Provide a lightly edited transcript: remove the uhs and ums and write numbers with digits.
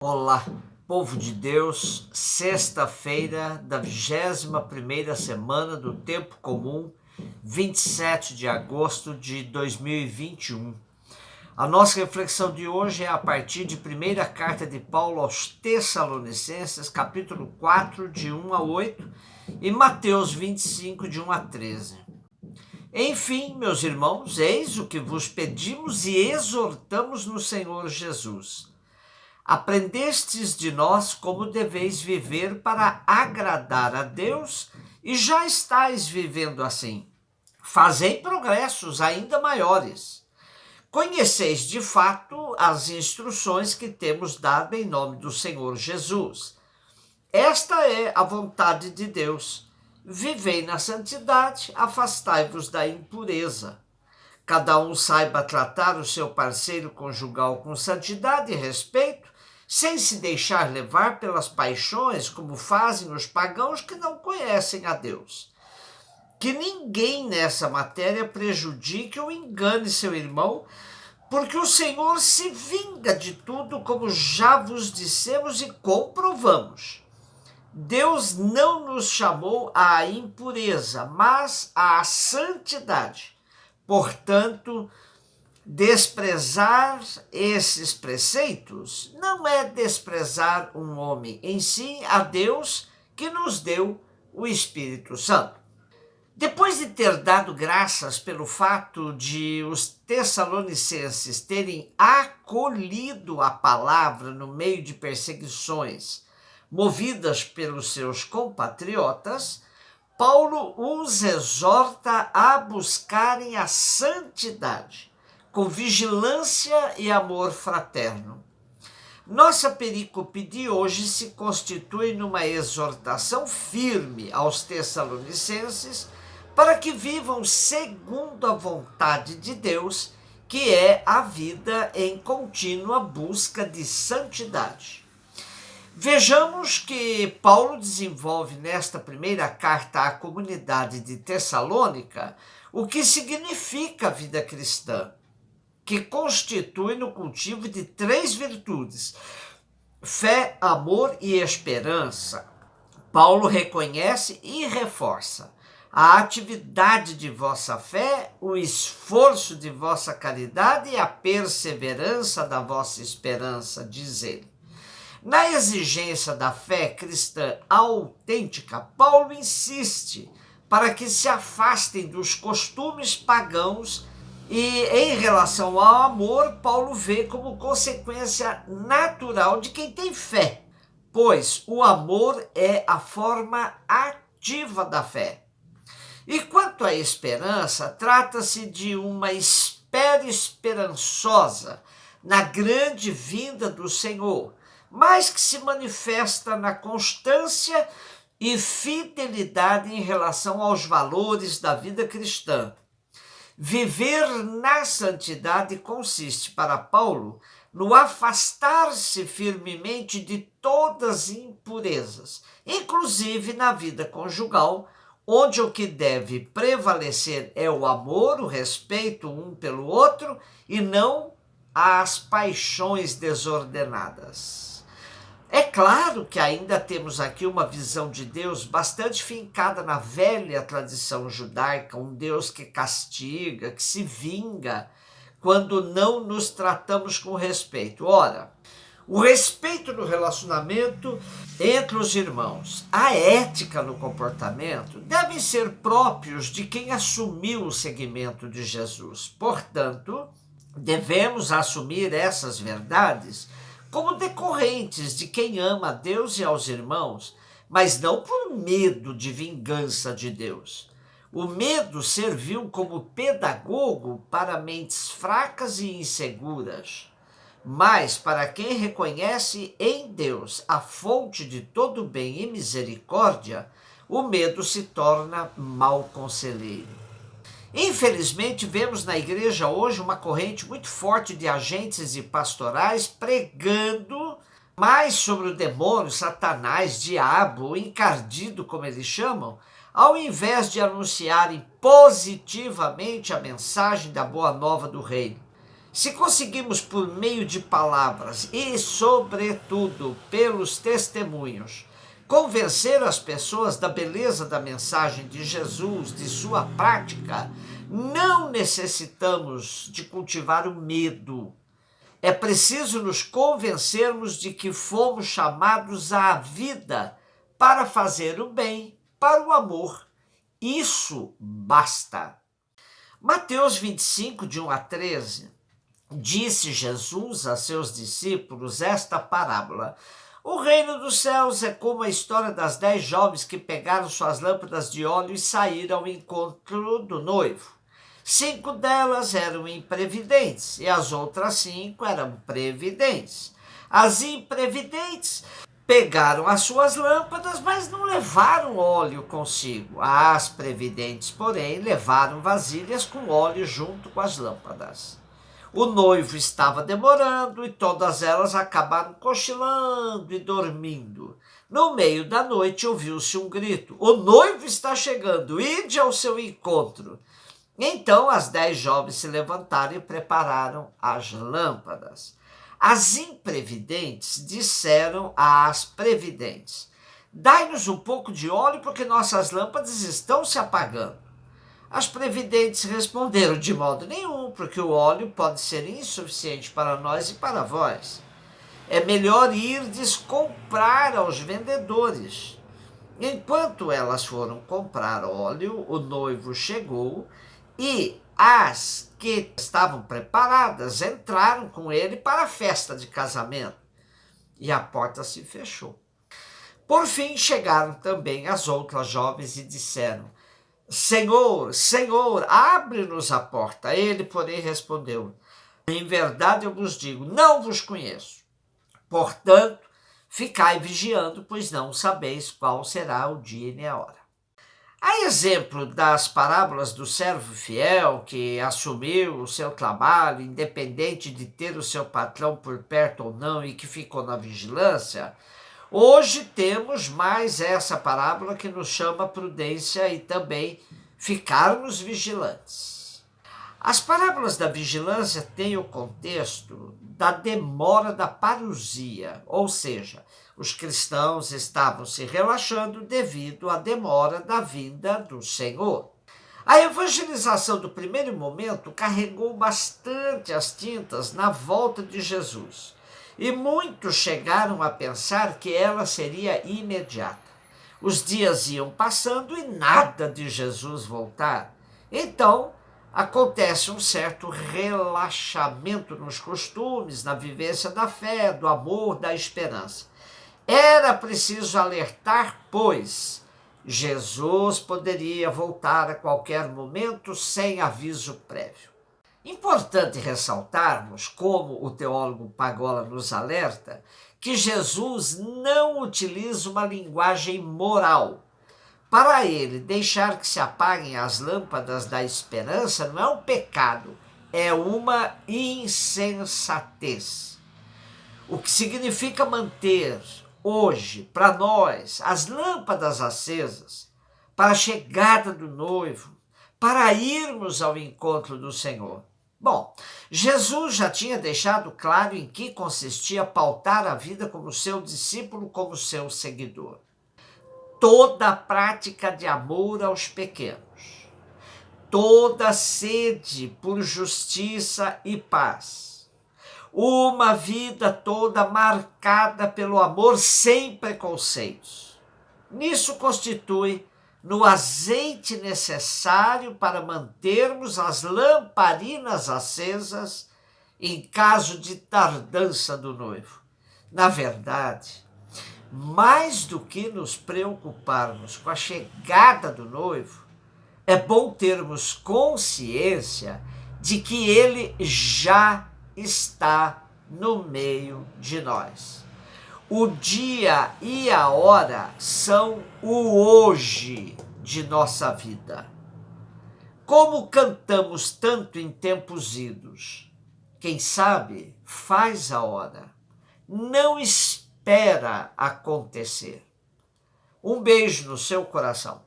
Olá, povo de Deus, sexta-feira da 21ª semana do Tempo Comum, 27 de agosto de 2021. A nossa reflexão de hoje é a partir de primeira carta de Paulo aos Tessalonicenses, capítulo 4, de 1 a 8, e Mateus 25, de 1 a 13. Enfim, meus irmãos, eis o que vos pedimos e exortamos no Senhor Jesus. Aprendestes de nós como deveis viver para agradar a Deus e já estáis vivendo assim. Fazei progressos ainda maiores. Conheceis de fato as instruções que temos dado em nome do Senhor Jesus. Esta é a vontade de Deus. Vivei na santidade, afastai-vos da impureza. Cada um saiba tratar o seu parceiro conjugal com santidade e respeito, sem se deixar levar pelas paixões, como fazem os pagãos que não conhecem a Deus. Que ninguém nessa matéria prejudique ou engane seu irmão, porque o Senhor se vinga de tudo, como já vos dissemos e comprovamos. Deus não nos chamou à impureza, mas à santidade. Portanto, desprezar esses preceitos não é desprezar um homem, em si a Deus que nos deu o Espírito Santo. Depois de ter dado graças pelo fato de os tessalonicenses terem acolhido a palavra no meio de perseguições movidas pelos seus compatriotas, Paulo os exorta a buscarem a santidade, com vigilância e amor fraterno. Nossa perícope de hoje se constitui numa exortação firme aos tessalonicenses para que vivam segundo a vontade de Deus, que é a vida em contínua busca de santidade. Vejamos que Paulo desenvolve nesta primeira carta à comunidade de Tessalônica o que significa a vida cristã, que constitui no cultivo de três virtudes: fé, amor e esperança. Paulo reconhece e reforça a atividade de vossa fé, o esforço de vossa caridade e a perseverança da vossa esperança, diz ele. Na exigência da fé cristã autêntica, Paulo insiste para que se afastem dos costumes pagãos e, em relação ao amor, Paulo vê como consequência natural de quem tem fé, pois o amor é a forma ativa da fé. E quanto à esperança, trata-se de uma espera esperançosa na grande vinda do Senhor, mas que se manifesta na constância e fidelidade em relação aos valores da vida cristã. Viver na santidade consiste, para Paulo, no afastar-se firmemente de todas as impurezas, inclusive na vida conjugal, onde o que deve prevalecer é o amor, o respeito um pelo outro e não as paixões desordenadas. É claro que ainda temos aqui uma visão de Deus bastante fincada na velha tradição judaica, um Deus que castiga, que se vinga quando não nos tratamos com respeito. Ora, o respeito no relacionamento entre os irmãos, a ética no comportamento, devem ser próprios de quem assumiu o seguimento de Jesus. Portanto, devemos assumir essas verdades como decorrentes de quem ama a Deus e aos irmãos, mas não por medo de vingança de Deus. O medo serviu como pedagogo para mentes fracas e inseguras, mas para quem reconhece em Deus a fonte de todo bem e misericórdia, o medo se torna mau conselheiro. Infelizmente, vemos na igreja hoje uma corrente muito forte de agentes e pastorais pregando mais sobre o demônio, Satanás, diabo, o encardido, como eles chamam, ao invés de anunciarem positivamente a mensagem da boa nova do reino. Se conseguimos, por meio de palavras e, sobretudo, pelos testemunhos, convencer as pessoas da beleza da mensagem de Jesus, de sua prática, não necessitamos de cultivar o medo. É preciso nos convencermos de que fomos chamados à vida para fazer o bem, para o amor. Isso basta. Mateus 25, de 1 a 13, disse Jesus a seus discípulos esta parábola: o reino dos céus é como a história das 10 jovens que pegaram suas lâmpadas de óleo e saíram ao encontro do noivo. 5 delas eram imprevidentes e as outras 5 eram previdentes. As imprevidentes pegaram as suas lâmpadas, mas não levaram óleo consigo. As previdentes, porém, levaram vasilhas com óleo junto com as lâmpadas. O noivo estava demorando e todas elas acabaram cochilando e dormindo. No meio da noite ouviu-se um grito: o noivo está chegando, ide ao seu encontro. Então as 10 jovens se levantaram e prepararam as lâmpadas. As imprevidentes disseram às previdentes: dai-nos um pouco de óleo, porque nossas lâmpadas estão se apagando. As previdentes responderam: de modo nenhum, porque o óleo pode ser insuficiente para nós e para vós. É melhor irdes comprar aos vendedores. Enquanto elas foram comprar óleo, o noivo chegou e as que estavam preparadas entraram com ele para a festa de casamento. E a porta se fechou. Por fim chegaram também as outras jovens e disseram: Senhor, Senhor, abre-nos a porta. Ele, porém, respondeu: em verdade eu vos digo, não vos conheço. Portanto, ficai vigiando, pois não sabeis qual será o dia nem a hora. A exemplo das parábolas do servo fiel que assumiu o seu trabalho, independente de ter o seu patrão por perto ou não, e que ficou na vigilância, hoje temos mais essa parábola que nos chama a prudência e também ficarmos vigilantes. As parábolas da vigilância têm o contexto da demora da parousia, ou seja, os cristãos estavam se relaxando devido à demora da vinda do Senhor. A evangelização do primeiro momento carregou bastante as tintas na volta de Jesus, e muitos chegaram a pensar que ela seria imediata. Os dias iam passando e nada de Jesus voltar. Então, acontece um certo relaxamento nos costumes, na vivência da fé, do amor, da esperança. Era preciso alertar, pois Jesus poderia voltar a qualquer momento sem aviso prévio. Importante ressaltarmos, como o teólogo Pagola nos alerta, que Jesus não utiliza uma linguagem moral. Para ele, deixar que se apaguem as lâmpadas da esperança não é um pecado, é uma insensatez. O que significa manter hoje, para nós, as lâmpadas acesas, para a chegada do noivo, para irmos ao encontro do Senhor. Bom, Jesus já tinha deixado claro em que consistia pautar a vida como seu discípulo, como seu seguidor. Toda a prática de amor aos pequenos, toda sede por justiça e paz, uma vida toda marcada pelo amor sem preconceitos. Nisso constitui no azeite necessário para mantermos as lamparinas acesas em caso de tardança do noivo. Na verdade, mais do que nos preocuparmos com a chegada do noivo, é bom termos consciência de que ele já está no meio de nós. O dia e a hora são o hoje de nossa vida. Como cantamos tanto em tempos idos, quem sabe faz a hora, não espera acontecer. Um beijo no seu coração.